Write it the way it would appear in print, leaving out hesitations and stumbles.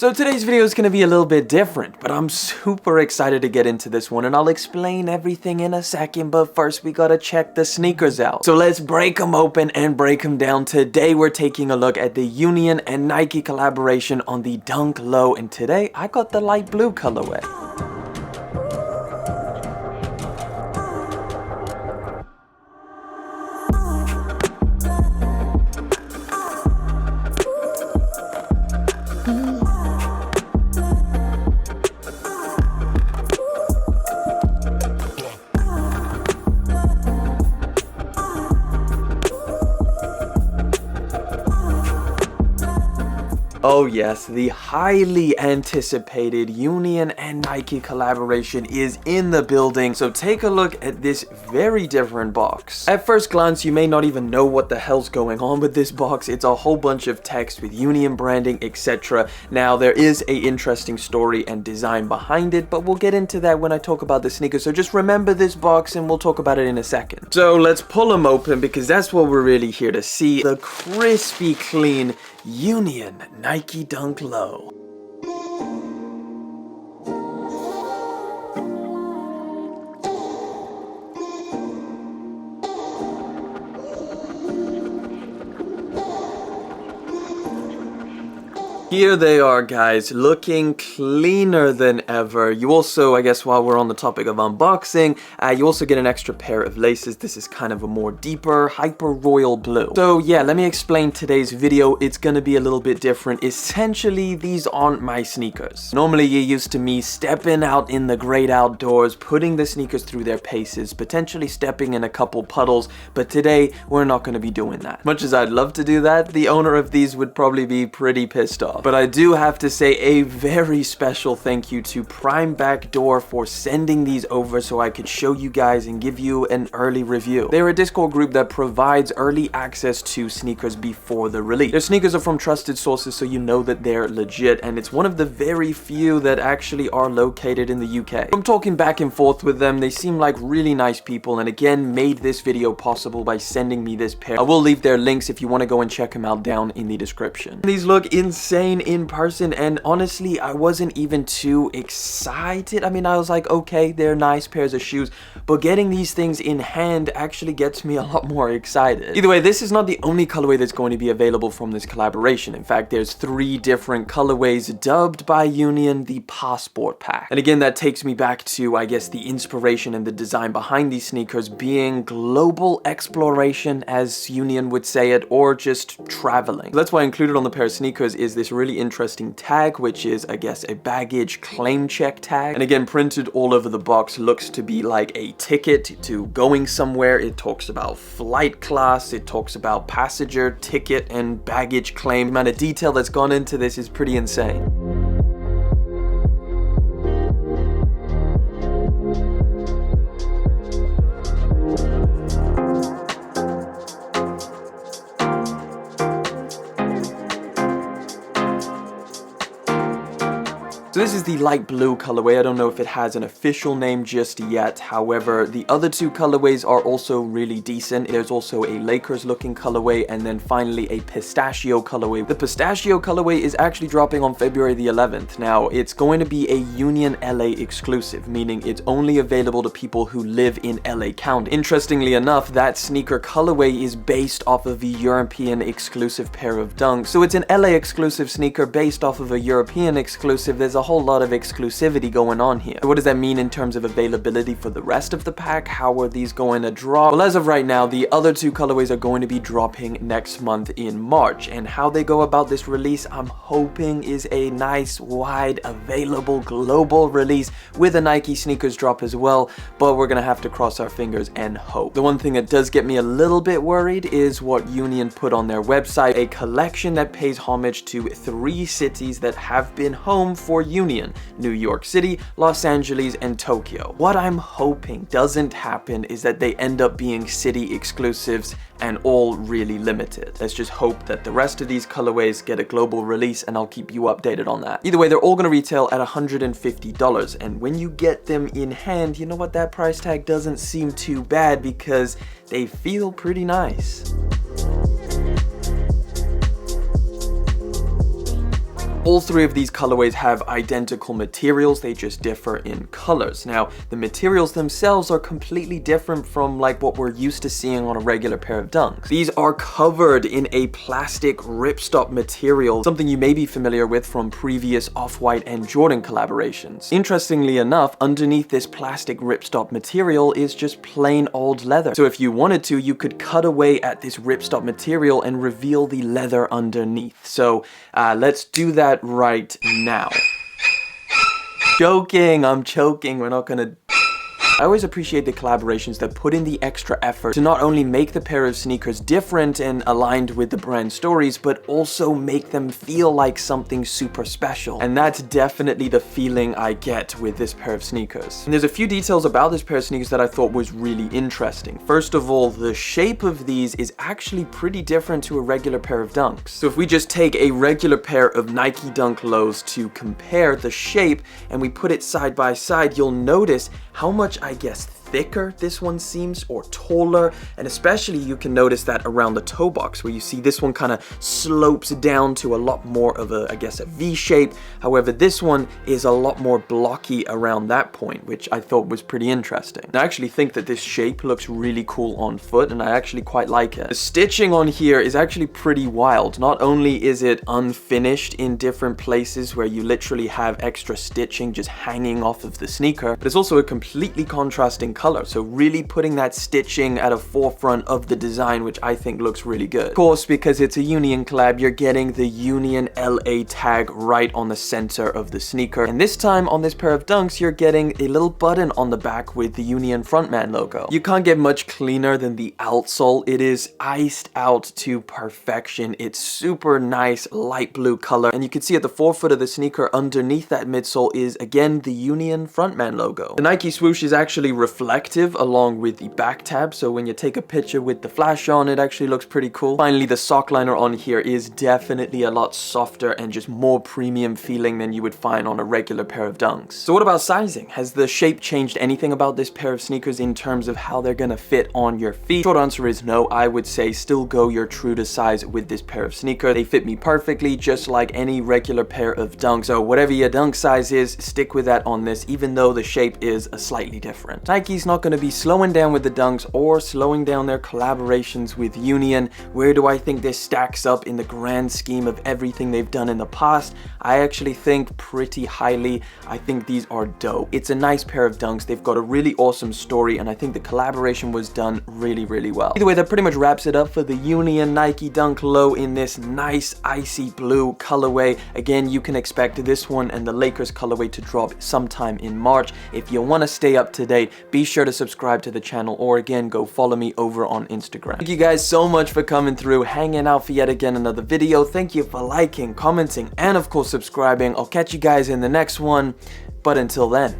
So today's video is going to be a little bit different, but I'm super excited to get into this one, and I'll explain everything in a second, but first we gotta check the sneakers out. So let's break them open and break them down. Today we're taking a look at the Union and Nike collaboration on the Dunk Low, and today I got the light blue colorway. Oh yes, the highly anticipated Union and Nike collaboration is in the building, so take a look at this very different box. At first glance, you may not even know what the hell's going on with this box. It's a whole bunch of text with Union branding, etc. Now, there is a interesting story and design behind it, but we'll get into that when I talk about the sneakers, so just remember this box and we'll talk about it in a second. So let's pull them open because that's what we're really here to see. The crispy clean Union Nike Dunk Low. Here they are, guys, looking cleaner than ever. You also, I guess while we're on the topic of unboxing, you also get an extra pair of laces. This is kind of a more deeper, hyper royal blue. So yeah, let me explain today's video. It's gonna be a little bit different. Essentially, these aren't my sneakers. Normally, you're used to me stepping out in the great outdoors, putting the sneakers through their paces, potentially stepping in a couple puddles, but today, we're not gonna be doing that. Much as I'd love to do that, the owner of these would probably be pretty pissed off. But I do have to say a very special thank you to Primebackdoor for sending these over so I could show you guys and give you an early review. They're a Discord group that provides early access to sneakers before the release. Their sneakers are from trusted sources, so you know that they're legit, and it's one of the very few that actually are located in the UK. From talking back and forth with them, they seem like really nice people, and again made this video possible by sending me this pair. I will leave their links if you want to go and check them out down in the description. These look insane in person, and honestly I wasn't even too excited. I mean, I was like, okay, they're nice pairs of shoes, but getting these things in hand actually gets me a lot more excited. Either way, this is not the only colorway that's going to be available from this collaboration. In fact, there's 3 different colorways dubbed by Union the Passport Pack. And again, that takes me back to, I guess, the inspiration and the design behind these sneakers being global exploration, as Union would say it, or just traveling. So that's why included on the pair of sneakers is this really interesting tag, which is, I guess, a baggage claim check tag. And again, printed all over the box, looks to be like a ticket to going somewhere. It talks about flight class, it talks about passenger, ticket, and baggage claim. The amount of detail that's gone into this is pretty insane. So this is the light blue colorway. I don't know if it has an official name just yet. However, the other 2 colorways are also really decent. There's also a Lakers looking colorway, and then finally a pistachio colorway. The pistachio colorway is actually dropping on February the 11th. Now, it's going to be a Union LA exclusive, meaning it's only available to people who live in LA County. Interestingly enough, that sneaker colorway is based off of a European exclusive pair of Dunks. So it's an LA exclusive sneaker based off of a European exclusive. There's a whole lot of exclusivity going on here. So what does that mean in terms of availability for the rest of the pack? How are these going to drop? Well, as of right now, the other 2 colorways are going to be dropping next month in March, and how they go about this release, I'm hoping is a nice, wide, available global release with a Nike sneakers drop as well, but we're gonna have to cross our fingers and hope. The one thing that does get me a little bit worried is what Union put on their website, a collection that pays homage to 3 cities that have been home for Union: New York City, Los Angeles, and Tokyo. What I'm hoping doesn't happen is that they end up being city exclusives and all really limited. Let's just hope that the rest of these colorways get a global release, and I'll keep you updated on that. Either way, they're all gonna retail at $150, and when you get them in hand, you know what, that price tag doesn't seem too bad because they feel pretty nice. All three of these colorways have identical materials, they just differ in colors. Now, the materials themselves are completely different from like what we're used to seeing on a regular pair of Dunks. These are covered in a plastic ripstop material, something you may be familiar with from previous Off-White and Jordan collaborations. Interestingly enough, underneath this plastic ripstop material is just plain old leather. So if you wanted to, you could cut away at this ripstop material and reveal the leather underneath. So let's do that right now. Joking, I'm choking, we're not gonna... I always appreciate the collaborations that put in the extra effort to not only make the pair of sneakers different and aligned with the brand stories, but also make them feel like something super special. And that's definitely the feeling I get with this pair of sneakers. And there's a few details about this pair of sneakers that I thought was really interesting. First of all, the shape of these is actually pretty different to a regular pair of Dunks. So if we just take a regular pair of Nike Dunk Lows to compare the shape and we put it side by side, you'll notice how much, I guess, thicker this one seems, or taller, and especially you can notice that around the toe box where you see this one kind of slopes down to a lot more of a, I guess, a V shape. However, this one is a lot more blocky around that point, which I thought was pretty interesting. And I actually think that this shape looks really cool on foot, and I actually quite like it. The stitching on here is actually pretty wild. Not only is it unfinished in different places where you literally have extra stitching just hanging off of the sneaker, but it's also a completely contrasting color, so really putting that stitching at a forefront of the design, which I think looks really good. Of course, because it's a Union collab, you're getting the Union LA tag right on the center of the sneaker, and this time on this pair of Dunks, you're getting a little button on the back with the Union frontman logo. You can't get much cleaner than the outsole. It is iced out to perfection. It's super nice light blue color, and you can see at the forefoot of the sneaker underneath that midsole is again the Union frontman logo. The Nike swoosh is actually reflective along with the back tab, so when you take a picture with the flash on, it actually looks pretty cool. Finally, the sock liner on here is definitely a lot softer and just more premium feeling than you would find on a regular pair of Dunks. So what about sizing? Has the shape changed anything about this pair of sneakers in terms of how they're gonna fit on your feet? Short answer is no. I would say still go your true to size with this pair of sneaker. They fit me perfectly, just like any regular pair of Dunks. So whatever your Dunk size is, stick with that on this, even though the shape is slightly different. Nike's not going to be slowing down with the Dunks or slowing down their collaborations with Union. Where do I think this stacks up in the grand scheme of everything they've done in the past? I actually think pretty highly. I think these are dope. It's a nice pair of Dunks. They've got a really awesome story, and I think the collaboration was done really, really well. Either way, that pretty much wraps it up for the Union Nike Dunk Low in this nice icy blue colorway. Again, you can expect this one and the Lakers colorway to drop sometime in March. If you want to stay up to date, be sure to subscribe to the channel, or again, go follow me over on Instagram. Thank you guys so much for coming through, hanging out for yet again another video. Thank you for liking, commenting, and of course subscribing. I'll catch you guys in the next one, but until then.